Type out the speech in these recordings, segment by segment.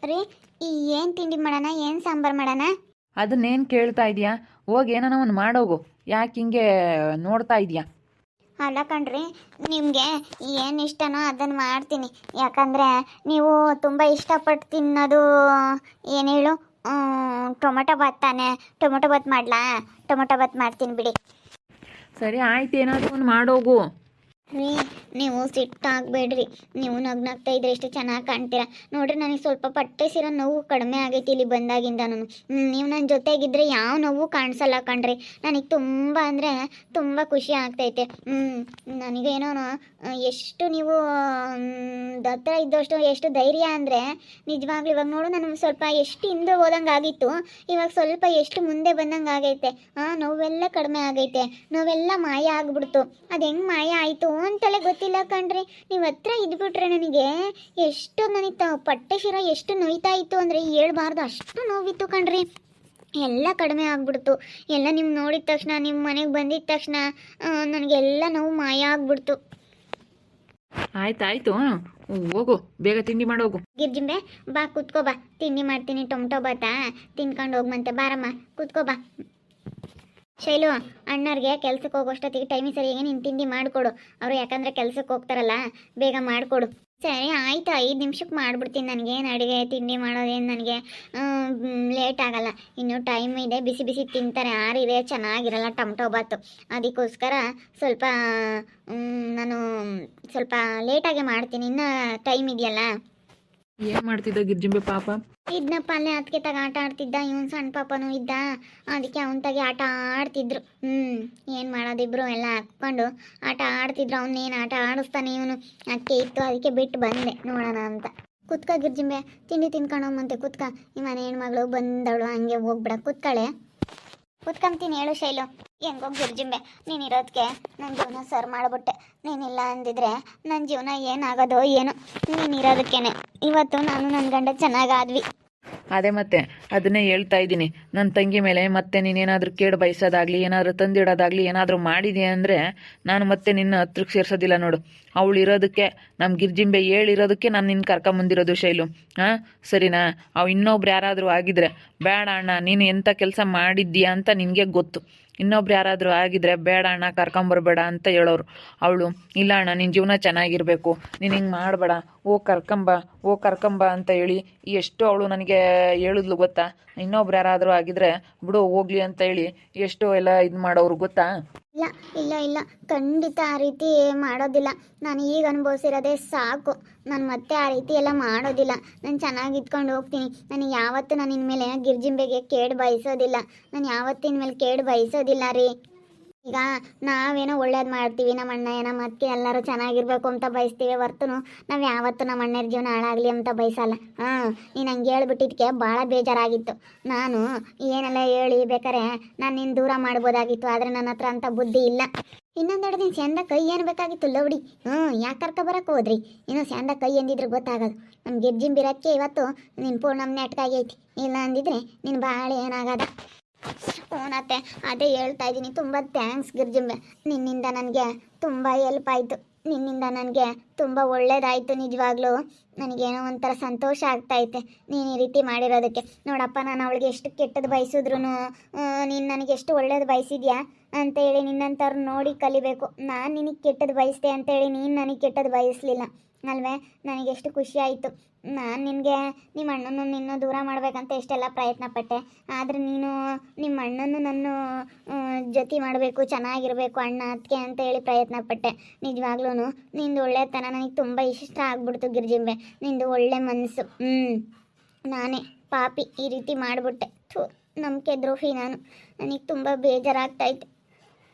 ರೀ ಏನು ತಿಂಡಿ ಮಾಡೋಣ, ಏನು ಸಾಂಬಾರು ಮಾಡೋಣ? ಅದನ್ನೇನು ಕೇಳ್ತಾ ಇದೀಯಾ? ಹೋಗಿ ಏನಾನ ಒಂದು ಮಾಡೋಗು. ಯಾಕೆ ಹಿಂಗೆ ನೋಡ್ತಾ ಇದೀಯಾ? ಅಲ್ಲ ಕಣ್ರಿ, ನಿಮಗೆ ಏನು ಇಷ್ಟನೋ ಅದನ್ನು ಮಾಡ್ತೀನಿ. ಯಾಕಂದರೆ ನೀವು ತುಂಬ ಇಷ್ಟಪಟ್ಟು ತಿನ್ನೋದು ಏನು ಹೇಳು, ಟೊಮೊಟೊ ಬಾತ್ ತಾನೆ. ಟೊಮೊಟೊ ಬಾತ್ ಮಾಡಲಾ? ಟೊಮೊಟೊ ಬಾತ್ ಮಾಡ್ತೀನಿ ಬಿಡಿ. ಸರಿ ಆಯ್ತು, ಏನಾದರೂ ಒಂದು ಮಾಡೋಗು. ರೀ ನೀವು ಸಿಟ್ಟಾಗಬೇಡ್ರಿ. ನೀವು ನಗ್ನಾಗ್ತಾ ಇದ್ರೆ ಎಷ್ಟು ಚೆನ್ನಾಗಿ ಕಾಣ್ತೀರಾ ನೋಡ್ರಿ. ನನಗೆ ಸ್ವಲ್ಪ ಹೊಟ್ಟೆ ಸಿರೋ ನೋವು ಕಡಿಮೆ ಆಗೈತಿ ಇಲ್ಲಿ ಬಂದಾಗಿಂದನೂ. ನೀವು ನನ್ನ ಜೊತೆಗಿದ್ರೆ ಯಾವ ನೋವು ಕಾಣಿಸಲ್ಲ ಕಣ್ರಿ. ನನಗೆ ತುಂಬ ಅಂದರೆ ತುಂಬ ಖುಷಿ ಆಗ್ತೈತೆ. ನನಗೇನೋ ಎಷ್ಟು ನೀವು ಹತ್ರ ಇದ್ದಷ್ಟು ಎಷ್ಟು ಧೈರ್ಯ ಅಂದರೆ ನಿಜವಾಗ್ಲೂ ಇವಾಗ ನೋಡು, ನಾನು ಸ್ವಲ್ಪ ಎಷ್ಟು ಹಿಂದೆ ಹೋದಂಗೆ ಆಗಿತ್ತು, ಇವಾಗ ಸ್ವಲ್ಪ ಎಷ್ಟು ಮುಂದೆ ಬಂದಂಗೆ ಆಗೈತೆ. ನೋವೆಲ್ಲ ಕಡಿಮೆ ಆಗೈತೆ, ನೋವೆಲ್ಲ ಮಾಯ ಆಗ್ಬಿಡ್ತು. ಅದು ಹೆಂಗೆ ಮಾಯ ಆಯಿತು ಅಂತಲೇ ಗೊತ್ತಿಲ್ಲ ಕಣ್ರಿ. ನೀವು ಹತ್ರ ಇದ್ಬಿಟ್ರೆ ನನಗೆ ಎಷ್ಟು ನನಗೆ ಪಟ್ಟೆ ಶಿರ ಎಷ್ಟು ನೋಯ್ತಾ ಇತ್ತು ಅಂದರೆ ಹೇಳ್ಬಾರ್ದು, ಅಷ್ಟು ನೋವಿತ್ತು ಕಣ್ರಿ. ಎಲ್ಲ ಕಡಿಮೆ ಆಗ್ಬಿಡ್ತು. ಎಲ್ಲ ನಿಮ್ಮ ನೋಡಿದ ತಕ್ಷಣ, ನಿಮ್ಮ ಮನೆಗೆ ಬಂದಿದ್ದ ತಕ್ಷಣ ನನಗೆಲ್ಲ ನೋವು ಮಾಯ ಆಗ್ಬಿಡ್ತು. ಆಯ್ತಾಯ್ತು, ಹೋಗು, ಬೇಗ ತಿಂಡಿ ಮಾಡೋಗು. ಗಿರ್ಜಿಂಬೆ ಬಾ, ಕೂತ್ಕೋ ಬಾ, ತಿಂಡಿ ಮಾಡ್ತೀನಿ. ಟೊಮೊಟೊ ಬಾತಾ ತಿನ್ಕೊಂಡು ಹೋಗ್ಮಂತೆ, ಬಾರಮ್ಮ ಕೂತ್ಕೋ ಬಾ. ಶೈಲು, ಅಣ್ಣವ್ರಿಗೆ ಕೆಲ್ಸಕ್ಕೆ ಹೋಗೋಷ್ಟೊತ್ತಿಗೆ ಟೈಮಿಗೆ ಸರಿಯಾಗಿ ನೀನು ತಿಂಡಿ ಮಾಡಿಕೊಡು. ಅವರು ಯಾಕಂದರೆ ಕೆಲ್ಸಕ್ಕೆ ಹೋಗ್ತಾರಲ್ಲ, ಬೇಗ ಮಾಡಿಕೊಡು. ಸರಿ ಆಯಿತು, 5 ನಿಮಿಷಕ್ಕೆ ಮಾಡಿಬಿಡ್ತೀನಿ. ನನಗೇನು ಅಡುಗೆ ತಿಂಡಿ ಮಾಡೋದೇನು ನನಗೆ ಲೇಟ್ ಆಗಲ್ಲ. ಇನ್ನೂ ಟೈಮ್ ಇದೆ, ಬಿಸಿ ಬಿಸಿ ತಿಂತಾರೆ, ಆರಿದೆ ಚೆನ್ನಾಗಿರಲ್ಲ ಟೊಮೊಟೊ ಬಾತು. ಅದಕ್ಕೋಸ್ಕರ ಸ್ವಲ್ಪ ನಾನು ಸ್ವಲ್ಪ ಲೇಟಾಗೆ ಮಾಡ್ತೀನಿ. ಇನ್ನೂ ಟೈಮ್ ಇದೆಯಲ್ಲ. ಏನು ಮಾಡ್ತಿದ್ದ ಗಿರ್ಜಿಂಬೆ ಪಾಪ? ಇದನ್ನಪ್ಪ ಅಲ್ಲೇ ಅದಕ್ಕೆ ತಗ ಆಟ ಆಡ್ತಿದ್ದ. ಇವನು ಸಣ್ಣ ಪಾಪನೂ ಇದ್ದ, ಅದಕ್ಕೆ ಅವನ ತಗೆ ಆಟ ಆಡ್ತಿದ್ರು. ಏನು ಮಾಡೋದಿಬ್ರು ಎಲ್ಲ ಹಾಕ್ಕೊಂಡು ಆಟ ಆಡ್ತಿದ್ರು. ಅವನ್ನೇನು ಆಟ ಆಡಿಸ್ತಾನೆ ಇವನು, ಅದಕ್ಕೆ ಇತ್ತು, ಅದಕ್ಕೆ ಬಿಟ್ಟು ಬಂದೆ ನೋಡೋಣ ಅಂತ. ಕುತ್ಕ ಗಿರ್ಜಿಂಬೆ, ತಿಂಡಿ ತಿನ್ಕೊಂಡೋಗಂತೆ ಕುತ್ಕ. ಈ ಮನೆ ಹೆಣ್ಮಗಳು ಬಂದವಳು, ಹಂಗೆ ಹೋಗ್ಬಿಡ, ಕುತ್ಕಳೆ. ಕುತ್ಕೊಂತೀನಿ, ಹೇಳು ಶೈಲು. ಹೆಂಗೋ ಗಿರ್ಜಿಂಬೆ, ನೀನಿರೋದಕ್ಕೆ ನನ್ನ ಜೀವನ ಸರ್ ಮಾಡಿಬಿಟ್ಟೆ. ನೀನಿಲ್ಲ ಅಂದಿದ್ರೆ ನನ್ನ ಜೀವನ ಏನಾಗೋದೋ ಏನೋ. ನೀನಿರೋದಕ್ಕೇನೆ ಇವತ್ತು ನಾನು ನನ್ನ ಗಂಡ ಚೆನ್ನಾಗಾದ್ವಿ. ಅದೇ ಮತ್ತೆ ಅದನ್ನೇ ಹೇಳ್ತಾ ಇದ್ದೀನಿ. ನನ್ನ ತಂಗಿ ಮೇಲೆ ಮತ್ತೆ ನೀನೇನಾದರೂ ಕೇಡು ಬಯಸೋದಾಗಲಿ, ಏನಾದರೂ ತಂದಿಡೋದಾಗಲಿ ಏನಾದರೂ ಮಾಡಿದೆ ಅಂದರೆ ನಾನು ಮತ್ತೆ ನಿನ್ನ ಹತ್ರಕ್ಕೆ ಸೇರಿಸೋದಿಲ್ಲ ನೋಡು. ಅವಳು ಇರೋದಕ್ಕೆ, ನಮ್ಮ ಗಿರ್ಜಿಂಬೆ ಹೇಳಿರೋದಕ್ಕೆ ನಾನು ನಿನ್ನ ಕರ್ಕೊಂಬಂದಿರೋದು ಶೈಲು. ಸರಿನಾ? ಅವು ಇನ್ನೊಬ್ರು ಯಾರಾದರೂ ಆಗಿದ್ರೆ, ಬೇಡ ಅಣ್ಣ ನೀನು ಎಂಥ ಕೆಲಸ ಮಾಡಿದ್ದೀಯಾ ಅಂತ ನಿನಗೆ ಗೊತ್ತು. ಇನ್ನೊಬ್ರು ಯಾರಾದರೂ ಆಗಿದ್ರೆ ಬೇಡ ಅಣ್ಣ ಕರ್ಕೊಂಬರ್ಬೇಡ ಅಂತ ಹೇಳೋರು. ಅವಳು ಇಲ್ಲ ಅಣ್ಣ, ನಿನ್ನ ಜೀವನ ಚೆನ್ನಾಗಿರಬೇಕು, ನೀನು ಹಿಂಗೆ ಮಾಡಬೇಡ, ಓ ಕರ್ಕೊಂಬ ಅಂತ ಹೇಳಿ ಎಷ್ಟು ಅವಳು ನನಗೆ ಹೇಳಿದ್ಲು ಗೊತ್ತಾ. ಇನ್ನೊಬ್ರು ಯಾರಾದರೂ ಆಗಿದ್ರೆ ಬಿಡು ಹೋಗ್ಲಿ ಅಂತ ಹೇಳಿ ಎಷ್ಟು ಎಲ್ಲ ಇದು ಮಾಡೋರು ಗೊತ್ತಾ. ಇಲ್ಲ ಇಲ್ಲ ಇಲ್ಲ, ಖಂಡಿತ ಆ ರೀತಿ ಮಾಡೋದಿಲ್ಲ. ನಾನು ಈಗ ಅನುಭವಿಸಿರೋದೇ ಸಾಕು. ನಾನು ಮತ್ತೆ ಆ ರೀತಿ ಎಲ್ಲ ಮಾಡೋದಿಲ್ಲ. ನಾನು ಚೆನ್ನಾಗಿ ಇದ್ಕೊಂಡು ಹೋಗ್ತೀನಿ. ನನಗೆ ಯಾವತ್ತೂ ನಾನು ಇನ್ಮೇಲೆ ಗಿರ್ಜಿಂಬೆಗೆ ಕೇಡು ಬಯಸೋದಿಲ್ಲ. ನಾನು ಯಾವತ್ತಿನ ಮೇಲೆ ಕೇಡು ಬಯಸೋದಿಲ್ಲ ರೀ. ಈಗ ನಾವೇನೋ ಒಳ್ಳೇದು ಮಾಡ್ತೀವಿ, ನಮ್ಮ ಅಣ್ಣ ನಮ್ಮ ಅತ್ತೆ ಎಲ್ಲರೂ ಚೆನ್ನಾಗಿರ್ಬೇಕು ಅಂತ ಬಯಸ್ತೀವಿ ಹೊರ್ತುನು ನಾವು ಯಾವತ್ತೂ ನಮ್ಮ ಅಣ್ಣರ ಜೀವನ ಹಾಳಾಗಲಿ ಅಂತ ಬಯಸಲ್ಲ. ನೀನು ಹಂಗೆ ಹೇಳ್ಬಿಟ್ಟಿದ್ದಕ್ಕೆ ಭಾಳ ಬೇಜಾರಾಗಿತ್ತು. ನಾನು ಏನೆಲ್ಲ ಹೇಳಿ ಬೇಕಾರೆ ನಾನು ನಿನ್ನ ದೂರ ಮಾಡ್ಬೋದಾಗಿತ್ತು, ಆದರೆ ನನ್ನ ಹತ್ರ ಅಂಥ ಬುದ್ಧಿ ಇಲ್ಲ. ಇನ್ನೊಂದೆರಡು ದಿನ ಸ್ಯಾಂದ ಕೈ ಏನು ಬೇಕಾಗಿತ್ತು ಲೌಡಿ. ಯಾಕೆ ಕರ್ಕೊಬರಕ್ಕೆ ಹೋದ್ರಿ? ಇನ್ನೂ ಸ್ಯಾಂದ ಕೈ ಎಂದಿದ್ರೆ ಗೊತ್ತಾಗೋದು. ನಮ್ಮ ಗಿರ್ಜಿಂಬಿರಕ್ಕೆ ಇವತ್ತು ನಿನ್ನ ಪೂರ್ಣಮ್ ನೆಟ್ಕಾಗೈತಿ. ಇಲ್ಲ ಅಂದಿದ್ರೆ ನಿನ್ನ ಭಾಳ ಏನಾಗದ. ಹ್ಞೂನತ್ತೆ, ಅದೇ ಹೇಳ್ತಾ ಇದ್ದೀನಿ. ತುಂಬ ಥ್ಯಾಂಕ್ಸ್ ಗಿರ್ಜಿಂಬೆ, ನಿನ್ನಿಂದ ನನಗೆ ತುಂಬ ಹೆಲ್ಪ್ ಆಯಿತು. ನಿನ್ನಿಂದ ನನಗೆ ತುಂಬ ಒಳ್ಳೇದಾಯಿತು. ನಿಜವಾಗ್ಲೂ ನನಗೇನೋ ಒಂಥರ ಸಂತೋಷ ಆಗ್ತಾಯಿದೆ ನೀನು ಈ ರೀತಿ ಮಾಡಿರೋದಕ್ಕೆ. ನೋಡಪ್ಪ, ನಾನು ಅವಳಿಗೆ ಎಷ್ಟು ಕೆಟ್ಟದ್ದು ಬಯಸಿದ್ರು ನೀನು ನನಗೆ ಎಷ್ಟು ಒಳ್ಳೇದು ಬಯಸಿದ್ಯಾ ಅಂತೇಳಿ ನಿನ್ನಂಥವ್ರು ನೋಡಿ ಕಲಿಬೇಕು. ನಾನು ನಿನಗೆ ಕೆಟ್ಟದ್ದು ಬಯಸಿದೆ ಅಂತೇಳಿ ನೀನು ನನಗೆ ಕೆಟ್ಟದ್ದು ಬಯಸಲಿಲ್ಲ ಅಲ್ವೇ? ನನಗೆಷ್ಟು ಖುಷಿ ಆಯಿತು. ನಾನು ನಿನಗೆ ನಿಮ್ಮ ಅಣ್ಣನ ನಿನ್ನೂ ದೂರ ಮಾಡಬೇಕಂತ ಎಷ್ಟೆಲ್ಲ ಪ್ರಯತ್ನ ಪಟ್ಟೆ, ಆದರೆ ನೀನು ನಿಮ್ಮ ಅಣ್ಣನ ನನ್ನ ಜೊತೆ ಮಾಡಬೇಕು, ಚೆನ್ನಾಗಿರಬೇಕು ಅಣ್ಣ ಅದಕ್ಕೆ ಅಂತ ಹೇಳಿ ಪ್ರಯತ್ನ ಪಟ್ಟೆ. ನಿಜವಾಗ್ಲೂ ನಿಂದು ಒಳ್ಳೆತನ ನನಗೆ ತುಂಬ ಇಷ್ಟ ಆಗ್ಬಿಡ್ತು ಗಿರ್ಜಿಂಬೆ. ನಿಂದು ಒಳ್ಳೆ ಮನಸ್ಸು. ನಾನೇ ಪಾಪಿ, ಈ ರೀತಿ ಮಾಡಿಬಿಟ್ಟೆ. ನಂಬಿಕೆ ದ್ರೋಹಿ ನಾನು. ನನಗೆ ತುಂಬ ಬೇಜಾರಾಗ್ತಾಯಿತ್ತು.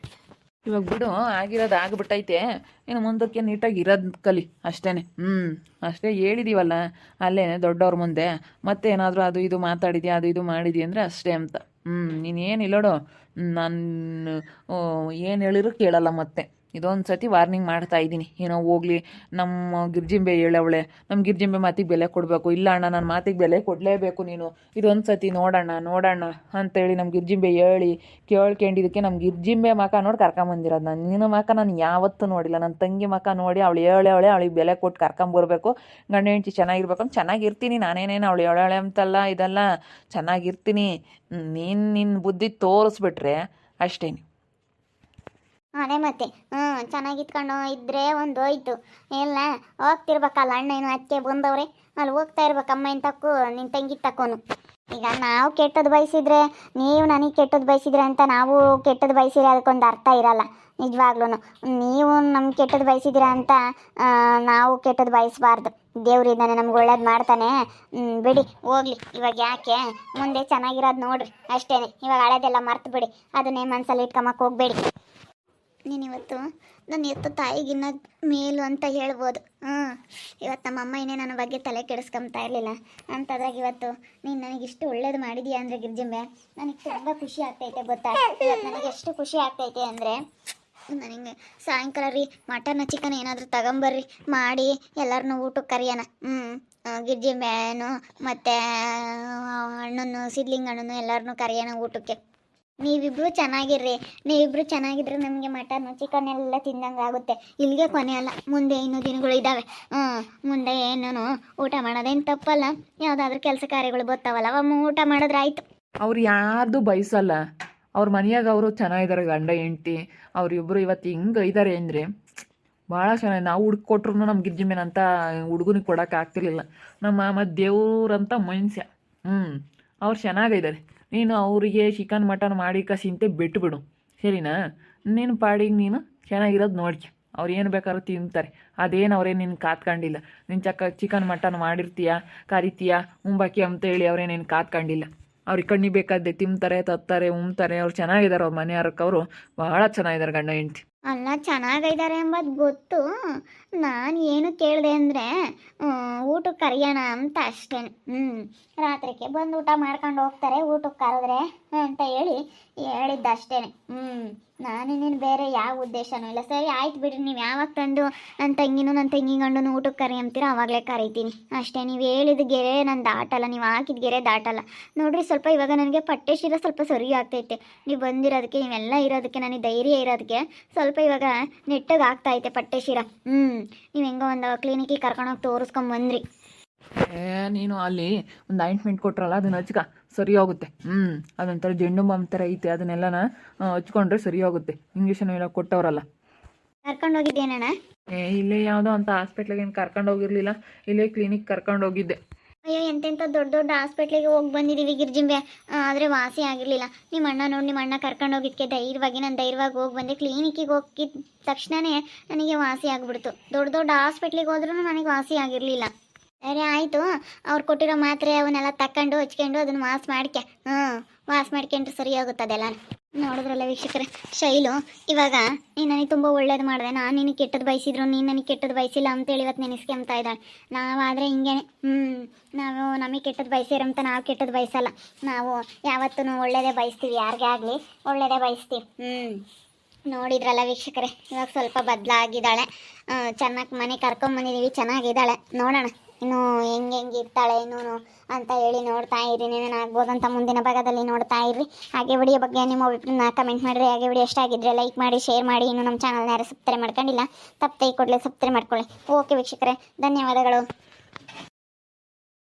ಇವಾಗ ಬಿಡು, ಆಗಿರೋದು ಆಗ್ಬಿಟ್ಟೈತೆ. ಇನ್ನು ಮುಂದಕ್ಕೆ ನೀಟಾಗಿ ಇರೋದು ಕಲಿ ಅಷ್ಟೇ. ಅಷ್ಟೇ ಹೇಳಿದೀವಲ್ಲ ಅಲ್ಲೇ ದೊಡ್ಡವ್ರ ಮುಂದೆ. ಮತ್ತೆ ಏನಾದರೂ ಅದು ಇದು ಮಾತಾಡಿದ್ಯಾ, ಅದು ಇದು ಮಾಡಿದ್ಯಾ ಅಂದರೆ ಅಷ್ಟೇ ಅಂತ. ನೀನು ಏನು ಇಲ್ಲೋಡು, ನಾನು ಏನು ಹೇಳಿದ್ರು ಕೇಳಲ್ಲ ಮತ್ತೆ. ಇದೊಂದು ಸತಿ ವಾರ್ನಿಂಗ್ ಮಾಡ್ತಾ ಇದ್ದೀನಿ. ಏನೋ ಹೋಗ್ಲಿ, ನಮ್ಮ ಗಿರ್ಜಿಂಬೆ ಹೇಳವಳೆ, ನಮ್ಮ ಗಿರ್ಜಿಂಬೆ ಮಾತಿಗೆ ಬೆಲೆ ಕೊಡಬೇಕು. ಇಲ್ಲ ಅಣ್ಣ, ನನ್ನ ಮಾತಿಗೆ ಬೆಲೆ ಕೊಡಲೇಬೇಕು ನೀನು, ಇದೊಂದು ಸತಿ ನೋಡೋಣ ಅಂತೇಳಿ ನಮ್ಮ ಗಿರ್ಜಿಂಬೆ ಹೇಳಿ ಕೇಳ್ಕೊಂಡಿದ್ದಕ್ಕೆ ನಮ್ಮ ಗಿರ್ಜಿಂಬೆ ಮಕ ನೋಡಿ ಕರ್ಕೊಂಬಂದಿರೋದು ನಾನು. ನಿನ್ನ ಮಕ ನಾನು ಯಾವತ್ತೂ ನೋಡಿಲ್ಲ. ನನ್ನ ತಂಗಿ ಮಕ ನೋಡಿ ಅವಳು ಹೇಳವಳೆ, ಅವಳಿಗೆ ಬೆಲೆ ಕೊಟ್ಟು ಕರ್ಕೊಂಬರ್ಬೇಕು, ಗಂಡ ಹೆಂಡತಿ ಚೆನ್ನಾಗಿರ್ಬೇಕು ಅಂತ. ಚೆನ್ನಾಗಿರ್ತೀನಿ ನಾನೇನೇನು ಅವಳು ಹೇಳವಳೆ ಅಂತಲ್ಲ, ಇದೆಲ್ಲ ಚೆನ್ನಾಗಿರ್ತೀನಿ. ನೀನು ನಿನ್ನ ಬುದ್ಧಿ ತೋರಿಸ್ಬಿಟ್ರೆ ಅಷ್ಟೇ. ಅದೇ ಮತ್ತೆ ಚೆನ್ನಾಗಿತ್ಕೊಂಡು ಇದ್ರೆ ಒಂದು ಹೋಯ್ತು. ಎಲ್ಲ ಹೋಗ್ತಿರ್ಬೇಕಲ್ಲ, ಅಣ್ಣ ಏನು ಅತ್ತೆ ಬಂದವ್ರೆ ಅಲ್ಲಿ ಹೋಗ್ತಾ ಇರ್ಬೇಕು ಅಮ್ಮ ತಕ್ಕು ನಿನ್ನ ತಂಗಿ ತಕ್ಕೋನು. ಈಗ ನಾವು ಕೆಟ್ಟದ್ದು ಬಯಸಿದ್ರೆ, ನೀವು ನನಗೆ ಕೆಟ್ಟದ್ದು ಬಯಸಿದ್ರೆ ಅಂತ ನಾವು ಕೆಟ್ಟದ್ದು ಬಯಸಿದ್ರೆ ಅದಕ್ಕೊಂದು ಅರ್ಥ ಇರಲ್ಲ ನಿಜವಾಗ್ಲೂ. ನೀವು ನಮ್ಗೆ ಕೆಟ್ಟದ್ದು ಬಯಸಿದ್ದೀರ ಅಂತ ನಾವು ಕೆಟ್ಟದ್ದು ಬಯಸಬಾರ್ದು. ದೇವ್ರಿದ್ದಾನೆ, ನಮ್ಗೆ ಒಳ್ಳೇದು ಮಾಡ್ತಾನೆ. ಬಿಡಿ ಹೋಗ್ಲಿ, ಇವಾಗ ಯಾಕೆ, ಮುಂದೆ ಚೆನ್ನಾಗಿರೋದು ನೋಡ್ರಿ ಅಷ್ಟೇ. ಇವಾಗ ಹಳೇದೆಲ್ಲ ಮರ್ತು ಬಿಡಿ, ಅದನ್ನೇ ಮನಸ್ಸಲ್ಲಿ ಇಟ್ಕೊಂಬಕ್ಕೆ ಹೋಗಬೇಡಿ. ನೀನಿವತ್ತು ನನ್ನ ಎತ್ತ ತಾಯಿಗಿನ್ನ ಮೇಲು ಅಂತ ಹೇಳ್ಬೋದು. ಇವತ್ತು ನಮ್ಮಮ್ಮ ಇನ್ನೇ ನನ್ನ ಬಗ್ಗೆ ತಲೆ ಕೆಡಿಸ್ಕೊಂತಾ ಇರಲಿಲ್ಲ ಅಂತದ್ರಾಗ ಇವತ್ತು ನೀನು ನನಗಿಷ್ಟು ಒಳ್ಳೇದು ಮಾಡಿದೀಯ ಅಂದರೆ ಗಿರ್ಜಿಂಬೆ, ನನಗೆ ತುಂಬ ಖುಷಿ ಆಗ್ತೈತೆ ಗೊತ್ತಾ. ಇವತ್ತು ನನಗೆ ಎಷ್ಟು ಖುಷಿ ಆಗ್ತೈತೆ ಅಂದರೆ, ನನಗೆ ಸಾಯಂಕಾಲ ರೀ ಮಟನ್ ಚಿಕನ್ ಏನಾದರೂ ತಗೊಂಬರ್ರಿ, ಮಾಡಿ ಎಲ್ಲರನ್ನೂ ಊಟಕ್ಕೆ ಕರಿಯೋಣ. ಗಿರ್ಜಿಂಬೆನು ಮತ್ತು ಹಣ್ಣನ್ನು ಸಿದ್ಲಿಂಗ್ ಹಣ್ಣನ್ನು ಎಲ್ಲರನ್ನೂ ಕರಿಯೋಣ ಊಟಕ್ಕೆ. ನೀವಿಬ್ರು ಚೆನ್ನಾಗಿರ್ರಿ, ನೀವಿಬ್ರು ಚೆನ್ನಾಗಿದ್ರೆ ನಮಗೆ ಮಟನ್ನು ಚಿಕನ್ ಎಲ್ಲ ತಿಂದಂಗೆ ಆಗುತ್ತೆ. ಇಲ್ಲಿಗೆ ಕೊನೆ ಅಲ್ಲ, ಮುಂದೆ ಇನ್ನೂ ದಿನಗಳು ಇದ್ದಾವೆ. ಮುಂದೆ ಏನೂ ಊಟ ಮಾಡೋದೇನು ತಪ್ಪಲ್ಲ. ಯಾವುದಾದ್ರೂ ಕೆಲಸ ಕಾರ್ಯಗಳು ಬರ್ತಾವಲ್ಲ, ಊಟ ಮಾಡಿದ್ರೆ ಆಯಿತು. ಅವ್ರು ಯಾರ್ದು ಬಯಸಲ್ಲ. ಅವ್ರ ಮನೆಯಾಗ ಅವರು ಚೆನ್ನಾಗಿದ್ದಾರೆ, ಗಂಡ ಹೆಂಡ್ತಿ ಅವರಿಬ್ಬರು ಇವತ್ತು ಹಿಂಗೆ ಇದ್ದಾರೆ ಅಂದರೆ ಭಾಳ ಚೆನ್ನಾಗಿ. ನಾವು ಹುಡುಕಿ ಕೊಟ್ರು ನಮ್ಮ ಗಿರ್ಜಿಮೇನಂತ ಹುಡುಗನಿಗೆ ಕೊಡೋಕೆ ಆಗ್ತಿರ್ಲಿಲ್ಲ. ನಮ್ಮ ಮಾಮ ದೇವ್ರಂತ ಮನುಷ್ಯ. ಅವ್ರು ಚೆನ್ನಾಗಿದ್ದಾರೆ. ನೀನು ಅವರಿಗೆ ಚಿಕನ್ ಮಟನ್ ಮಾಡಿ ಕಸಿಂತೆ ಬಿಟ್ಟುಬಿಡು, ಸರಿನಾ? ನೀನು ಪಾಡಿಗೆ ನೀನು ಚೆನ್ನಾಗಿರೋದು ನೋಡ್ಕ. ಅವ್ರು ಏನು ಬೇಕಾದ್ರೂ ತಿಂತಾರೆ, ಅದೇನು ಅವ್ರೇನು ನಿನ್ನ ಕಾತ್ಕೊಂಡಿಲ್ಲ. ನೀನು ಚಿಕನ್ ಮಟನ್ ಮಾಡಿರ್ತೀಯ, ಕರಿತೀಯ, ಉಂಬಾಕಿ ಅಂತೇಳಿ ಅವ್ರೇನೇನು ಕಾತ್ಕೊಂಡಿಲ್ಲ. ಅವ್ರಿಗೆ ಕಣ್ಣಿ ಬೇಕಾದ್ದೆ ತಿಂತಾರೆ, ತತ್ತಾರೆ, ಉಣ್ತಾರೆ. ಅವ್ರು ಚೆನ್ನಾಗಿದ್ದಾರೆ. ಅವ್ರ ಮನೆಯವ್ರಕ್ಕೆ ಅವರು ಭಾಳ ಚೆನ್ನಾಗಿದ್ದಾರೆ ಗಂಡ ಹೆಂಡ್ತಿ. ಅಲ್ಲ, ಚೆನ್ನಾಗಿದ್ದಾರೆ ಎಂಬುದು ಗೊತ್ತು. ನಾನು ಏನು ಕೇಳಿದೆ ಅಂದರೆ ಊಟಕ್ಕೆ ಕರೆಯೋಣ ಅಂತ ಅಷ್ಟೇ. ರಾತ್ರಿಗೆ ಬಂದು ಊಟ ಮಾಡ್ಕೊಂಡು ಹೋಗ್ತಾರೆ, ಊಟಕ್ಕೆ ಕರೆದ್ರೆ ಅಂತ ಹೇಳಿದ್ದಷ್ಟೇ. ನಾನಿನ್ನೇನು ಬೇರೆ ಯಾವ ಉದ್ದೇಶನೂ ಇಲ್ಲ. ಸರಿ ಆಯ್ತು ಬಿಡ್ರಿ, ನೀವು ಯಾವಾಗ ತಂದು ನನ್ನ ತಂಗಿ ಗಂಡನು ಊಟಕ್ಕೆ ಕರಿ ಅಂತೀರ ಆವಾಗಲೇ ಕರಿತೀನಿ ಅಷ್ಟೇ. ನೀವು ಹೇಳಿದ ಗೆರೆ ನಾನು ದಾಟಲ್ಲ, ನೀವು ಹಾಕಿದ ಗೆರೆ ದಾಟಲ್ಲ ನೋಡಿರಿ. ಸ್ವಲ್ಪ ಇವಾಗ ನನಗೆ ಪಟ್ಟೆ ಶಿರ ಸ್ವಲ್ಪ ಸರಿ ಆಗ್ತೈತೆ. ನೀವು ಬಂದಿರೋದಕ್ಕೆ, ನೀವೆಲ್ಲ ಇರೋದಕ್ಕೆ, ನನಗೆ ಧೈರ್ಯ ಇರೋದಕ್ಕೆ ಸ್ವಲ್ಪ ಇವಾಗ ನೆಟ್ಟಗೆ ಆಗ್ತಾಯಿದೆ ಪಟ್ಟೆ ಶಿರ. ನೀವು ಹೆಂಗೋ ಒಂದು ಕ್ಲಿನಿಕಿಗೆ ಕರ್ಕೊಂಡೋಗಿ ತೋರಿಸ್ಕೊಂಬಂದ್ರಿ. ನೀನು ಅಲ್ಲಿ ಒಂದು ಆಯಿಂಟ್ಮೆಂಟ್ ಕೊಟ್ರಲ್ಲ, ಅದನ್ನ ಹಚ್ಕ, ಸರಿ ಹೋಗುತ್ತೆ. ಅದೊಂಥರ ಜೆಂಡು ಬಾಂಬ್ ಥರ ಐತೆ, ಅದನ್ನೆಲ್ಲನ ಹಚ್ಕೊಂಡ್ರೆ ಸರಿ ಹೋಗುತ್ತೆ. ಇಂಜೆಕ್ಷನ್ ಎಲ್ಲ ಕೊಟ್ಟವ್ರಲ್ಲ. ಕರ್ಕೊಂಡೋಗಿದ್ದೇನಣ್ಣ? ಇಲ್ಲೇ ಯಾವುದೋ ಅಂತ ಹಾಸ್ಪಿಟ್ಲಿಗೆ ಏನು ಕರ್ಕೊಂಡು ಹೋಗಿರಲಿಲ್ಲ, ಇಲ್ಲೇ ಕ್ಲಿನಿಕ್ ಕರ್ಕೊಂಡು ಹೋಗಿದ್ದೆ. ಅಯ್ಯೋ, ಎಂತೆಂಥ ದೊಡ್ಡ ದೊಡ್ಡ ಹಾಸ್ಪಿಟ್ಲಿಗೆ ಹೋಗಿ ಬಂದಿದ್ದೀವಿ ಗಿರ್ಜಿಂಬೆ, ಆದರೆ ವಾಸಿ ಆಗಿರಲಿಲ್ಲ. ನಿಮ್ಮ ಅಣ್ಣ ನೋಡಿ, ನಿಮ್ಮ ಅಣ್ಣ ಕರ್ಕೊಂಡೋಗಿದ್ದಕ್ಕೆ ಧೈರ್ಯವಾಗಿ ನಾನು ಧೈರ್ಯವಾಗಿ ಹೋಗಿ ಬಂದೆ. ಕ್ಲಿನಿಕ್ಕಿಗೆ ಹೋಗಿದ್ದ ತಕ್ಷಣವೇ ನನಗೆ ವಾಸಿ ಆಗಿಬಿಡ್ತು. ದೊಡ್ಡ ದೊಡ್ಡ ಹಾಸ್ಪಿಟ್ಲಿಗೆ ಹೋದ್ರೂ ನನಗೆ ವಾಸಿ ಆಗಿರಲಿಲ್ಲ. ಸರಿ ಆಯಿತು, ಅವ್ರು ಕೊಟ್ಟಿರೋ ಮಾತ್ರೆ ಅವನ್ನೆಲ್ಲ ತಗೊಂಡು ಹಚ್ಕೊಂಡು ಅದನ್ನು ವಾಸ್ ಮಾಡ್ಕೊಂಡ್ರೆ ಸರಿ ಹೋಗುತ್ತದೆಲ್ಲ. ನೋಡಿದ್ರಲ್ಲ ವೀಕ್ಷಕರೇ, ಶೈಲು ಇವಾಗ ನೀನು ನನಗೆ ತುಂಬ ಒಳ್ಳೇದು ಮಾಡಿದೆ. ನಾನು ನಿನಗೆ ಕೆಟ್ಟದ್ದು ಬಯಸಿದ್ರು, ನೀನು ನನಗೆ ಕೆಟ್ಟದ್ದು ಬಯಸಿಲ್ಲ ಅಂತೇಳಿ ಇವತ್ತು ನೆನೆಸ್ಕೊಂತ ಇದ್ದಾಳೆ. ನಾವಾದರೆ ಹಿಂಗೇನೆ, ನಾವು ನಮಗೆ ಕೆಟ್ಟದ್ದು ಬಯಸಿರಂತ ನಾವು ಕೆಟ್ಟದ್ದು ಬಯಸಲ್ಲ. ನಾವು ಯಾವತ್ತೂ ಒಳ್ಳೇದೇ ಬಯಸ್ತೀವಿ, ಯಾರಿಗೇ ಆಗಲಿ ಒಳ್ಳೇದೇ ಬಯಸ್ತೀವಿ. ನೋಡಿದ್ರಲ್ಲ ವೀಕ್ಷಕರೇ, ಇವಾಗ ಸ್ವಲ್ಪ ಬದಲಾಗಿದ್ದಾಳೆ. ಚೆನ್ನಾಗಿ ಮನೆ ಕರ್ಕೊಂಬಂದಿದ್ದೀವಿ, ಚೆನ್ನಾಗಿದ್ದಾಳೆ. ನೋಡೋಣ ಇನ್ನು ಹೆಂಗೆ ಇರ್ತಾಳೆ ಇನ್ನೂ ಅಂತ ಹೇಳಿ ನೋಡ್ತಾ ಇರಿ. ಏನೇನಾಗ್ಬೋದಂತ ಮುಂದಿನ ಭಾಗದಲ್ಲಿ ನೋಡ್ತಾ ಇರ್ರಿ. ಹಾಗೆ ವಿಡಿಯೋ ಬಗ್ಗೆ ನಿಮ್ಮ ಅಭಿಪ್ರಾಯನ ಕಮೆಂಟ್ ಮಾಡಿರಿ. ಹಾಗೆ ವಿಡಿಯೋ ಇಷ್ಟ ಆಗಿದ್ರೆ ಲೈಕ್ ಮಾಡಿ, ಶೇರ್ ಮಾಡಿ. ಇನ್ನು ನಮ್ಮ ಚಾನಲ್ನ ಯಾರು ಸಬ್ಸ್ಕ್ರೈಬ್ ಮಾಡ್ಕೊಂಡಿಲ್ಲ, ತಪ್ಪದೆ ಕೂಡಲೇ ಸಬ್ಸ್ಕ್ರೈಬ್ ಮಾಡ್ಕೊಳ್ಳಿ. ಓಕೆ ವೀಕ್ಷಕರೇ, ಧನ್ಯವಾದಗಳು.